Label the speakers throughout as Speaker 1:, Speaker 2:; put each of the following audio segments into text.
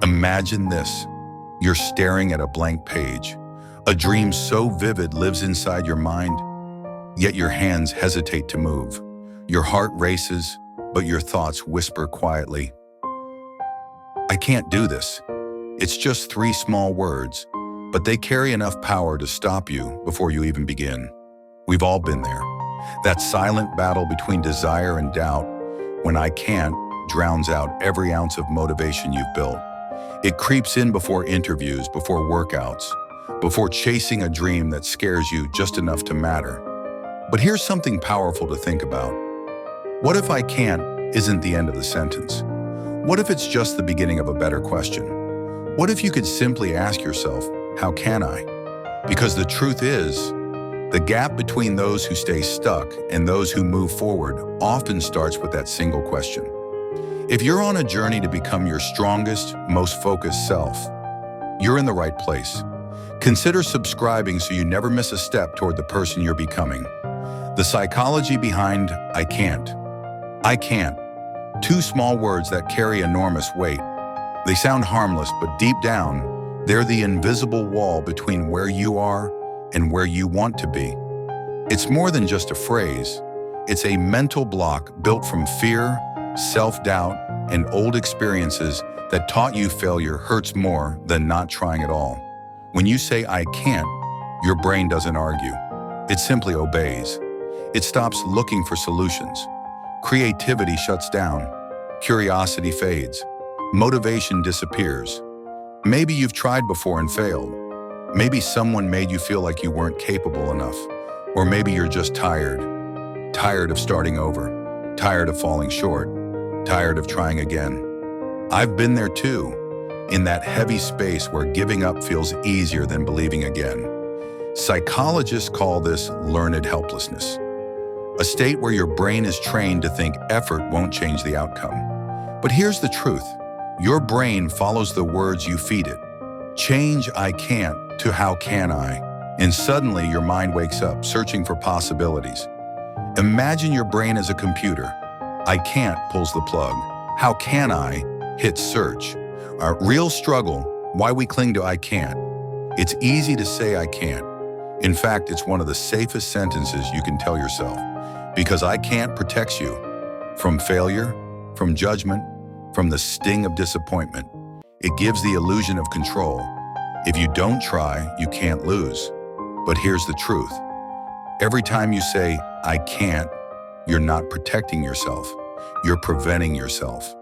Speaker 1: Imagine this. You're staring at a blank page. A dream so vivid lives inside your mind, yet your hands hesitate to move. Your heart races, but your thoughts whisper quietly, "I can't do this." It's just three small words, but they carry enough power to stop you before you even begin. We've all been there. That silent battle between desire and doubt, when "I can't" drowns out every ounce of motivation you've built. It creeps in before interviews, before workouts, before chasing a dream that scares you just enough to matter. But here's something powerful to think about. What if "I can't" isn't the end of the sentence? What if it's just the beginning of a better question? What if you could simply ask yourself, "How can I?" Because the truth is, the gap between those who stay stuck and those who move forward often starts with that single question. If you're on a journey to become your strongest, most focused self, you're in the right place. Consider subscribing so you never miss a step toward the person you're becoming. The psychology behind "I can't." I can't. Two small words that carry enormous weight. They sound harmless, but deep down, they're the invisible wall between where you are and where you want to be. It's more than just a phrase. It's a mental block built from fear, self-doubt, and old experiences that taught you failure hurts more than not trying at all. When you say "I can't," your brain doesn't argue. It simply obeys. It stops looking for solutions. Creativity shuts down. Curiosity fades. Motivation disappears. Maybe you've tried before and failed. Maybe someone made you feel like you weren't capable enough. Or maybe you're just tired. Tired of starting over. Tired of falling short. Tired of trying again. I've been there too, in that heavy space where giving up feels easier than believing again. Psychologists call this learned helplessness, a state where your brain is trained to think effort won't change the outcome. But here's the truth. Your brain follows the words you feed it. Change "I can't" to "How can I?" And suddenly your mind wakes up, searching for possibilities. Imagine your brain as a computer. "I can't" pulls the plug. "How can I?" hits search. Our real struggle, why we cling to "I can't." It's easy to say "I can't." In fact, it's one of the safest sentences you can tell yourself, because "I can't" protects you from failure, from judgment, from the sting of disappointment. It gives the illusion of control. If you don't try, you can't lose. But here's the truth. Every time you say "I can't," you're not protecting yourself. You're preventing yourself.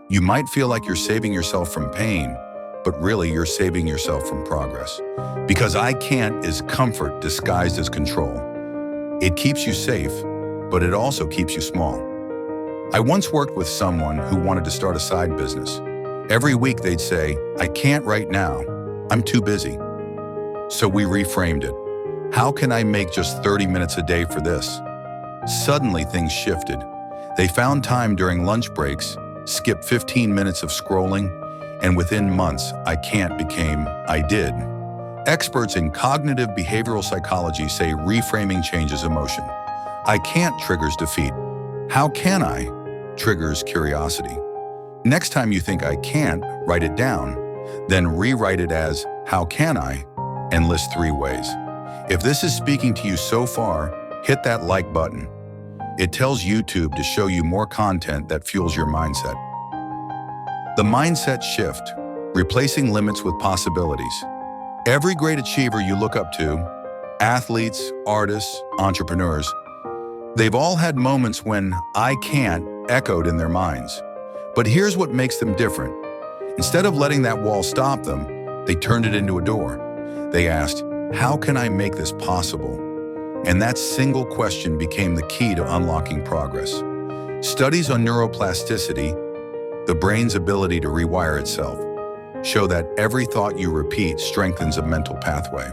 Speaker 1: You might feel like you're saving yourself from pain, but really you're saving yourself from progress. Because "I can't" is comfort disguised as control. It keeps you safe, but it also keeps you small. I once worked with someone who wanted to start a side business. Every week they'd say, "I can't right now. I'm too busy." So we reframed it. "How can I make just 30 minutes a day for this?" Suddenly things shifted. They found time during lunch breaks, skipped 15 minutes of scrolling, and within months, "I can't" became "I did." Experts in cognitive behavioral psychology say reframing changes emotion. "I can't" triggers defeat. "How can I?" triggers curiosity. Next time you think "I can't," write it down, then rewrite it as "How can I?" and list 3 ways. If this is speaking to you so far, hit that like button. It tells YouTube to show you more content that fuels your mindset. The mindset shift, replacing limits with possibilities. Every great achiever you look up to, athletes, artists, entrepreneurs, they've all had moments when "I can't" echoed in their minds. But here's what makes them different. Instead of letting that wall stop them, they turned it into a door. They asked, "How can I make this possible?" And that single question became the key to unlocking progress. Studies on neuroplasticity, the brain's ability to rewire itself, show that every thought you repeat strengthens a mental pathway.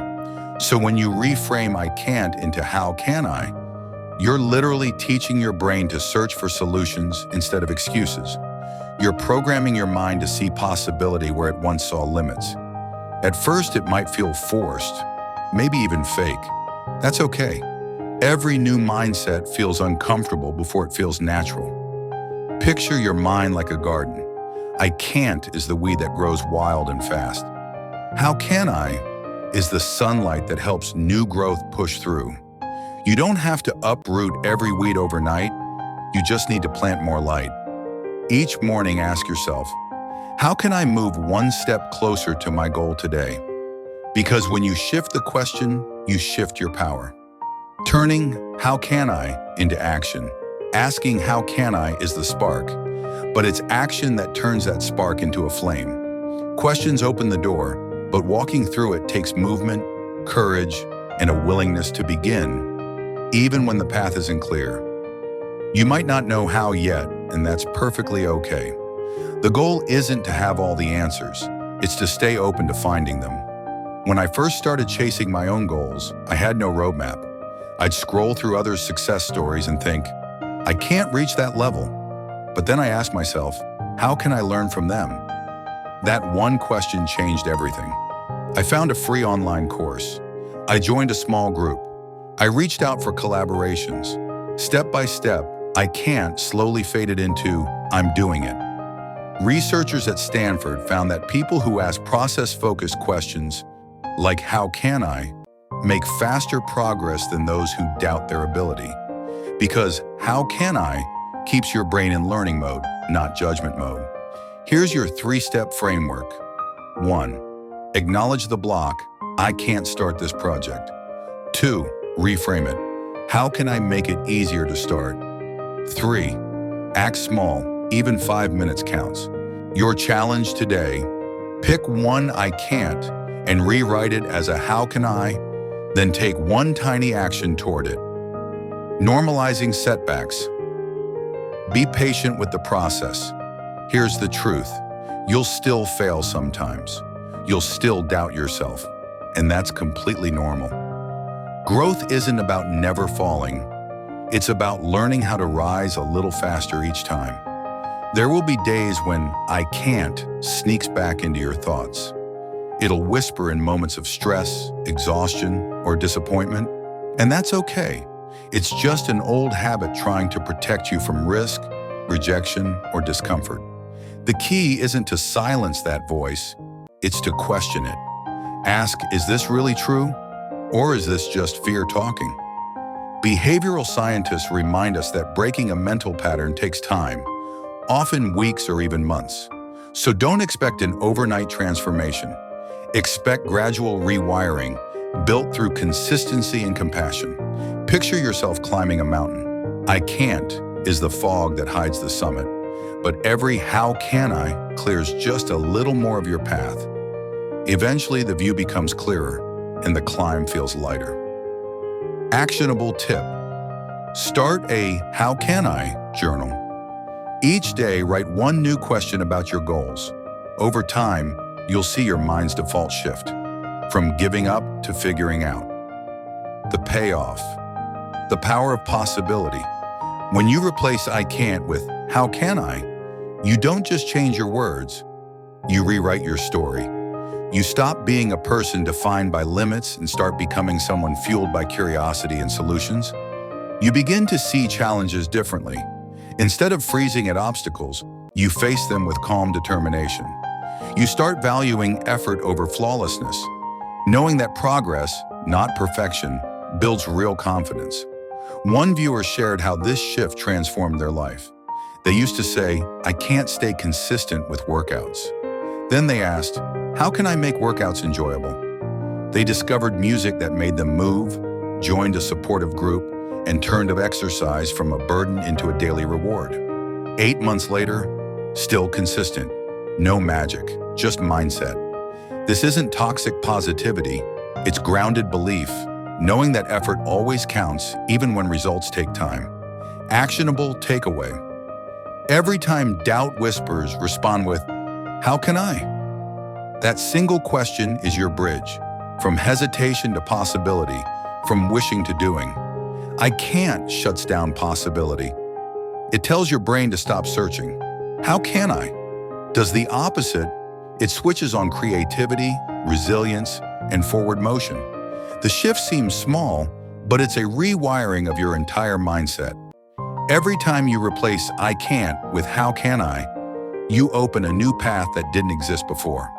Speaker 1: So when you reframe "I can't" into "How can I?" you're literally teaching your brain to search for solutions instead of excuses. You're programming your mind to see possibility where it once saw limits. At first, it might feel forced, maybe even fake. That's okay. Every new mindset feels uncomfortable before it feels natural. Picture your mind like a garden. I can't is the weed that grows wild and fast. How can I is the sunlight that helps new growth push through. You don't have to uproot every weed overnight, you just need to plant more light. Each morning ask yourself, how can I move one step closer to my goal today? Because when you shift the question, you shift your power. Turning how can I into action. Asking how can I is the spark, but it's action that turns that spark into a flame. Questions open the door, but walking through it takes movement, courage, and a willingness to begin, even when the path isn't clear. You might not know how yet, and that's perfectly okay. The goal isn't to have all the answers, it's to stay open to finding them. When I first started chasing my own goals, I had no roadmap. I'd scroll through others' success stories and think, I can't reach that level. But then I asked myself, how can I learn from them? That one question changed everything. I found a free online course. I joined a small group. I reached out for collaborations. Step by step, I can't slowly faded into, I'm doing it. Researchers at Stanford found that people who ask process-focused questions, like how can I, make faster progress than those who doubt their ability. Because how can I keeps your brain in learning mode, not judgment mode. Here's your 3-step framework. 1. Acknowledge the block, I can't start this project. 2. Reframe it. How can I make it easier to start? 3. Act small, even 5 minutes counts. Your challenge today, pick one I can't and rewrite it as a how can I, then take one tiny action toward it. Normalizing setbacks. Be patient with the process. Here's the truth. You'll still fail sometimes. You'll still doubt yourself, and that's completely normal. Growth isn't about never falling. It's about learning how to rise a little faster each time. There will be days when I can't sneaks back into your thoughts. It'll whisper in moments of stress, exhaustion, or disappointment, and that's okay. It's just an old habit trying to protect you from risk, rejection, or discomfort. The key isn't to silence that voice, it's to question it. Ask, is this really true? Or is this just fear talking? Behavioral scientists remind us that breaking a mental pattern takes time, often weeks or even months. So don't expect an overnight transformation. Expect gradual rewiring, built through consistency and compassion. Picture yourself climbing a mountain. I can't is the fog that hides the summit, but every how can I clears just a little more of your path. Eventually, the view becomes clearer and the climb feels lighter. Actionable tip. Start a how can I journal. Each day, write one new question about your goals. Over time, you'll see your mind's default shift, from giving up to figuring out. The payoff. The power of possibility. When you replace I can't with how can I, you don't just change your words, you rewrite your story. You stop being a person defined by limits and start becoming someone fueled by curiosity and solutions. You begin to see challenges differently. Instead of freezing at obstacles, you face them with calm determination. You start valuing effort over flawlessness, knowing that progress, not perfection, builds real confidence. One viewer shared how this shift transformed their life. They used to say, I can't stay consistent with workouts. Then they asked, how can I make workouts enjoyable? They discovered music that made them move, joined a supportive group, and turned exercise from a burden into a daily reward. 8 months later, still consistent. No magic, just mindset. This isn't toxic positivity, it's grounded belief, knowing that effort always counts even when results take time. Actionable takeaway. Every time doubt whispers, respond with, how can I? That single question is your bridge, from hesitation to possibility, from wishing to doing. I can't shuts down possibility. It tells your brain to stop searching. How can I? Does the opposite. It switches on creativity, resilience, and forward motion. The shift seems small, but it's a rewiring of your entire mindset. Every time you replace I can't with how can I, You open a new path that didn't exist before.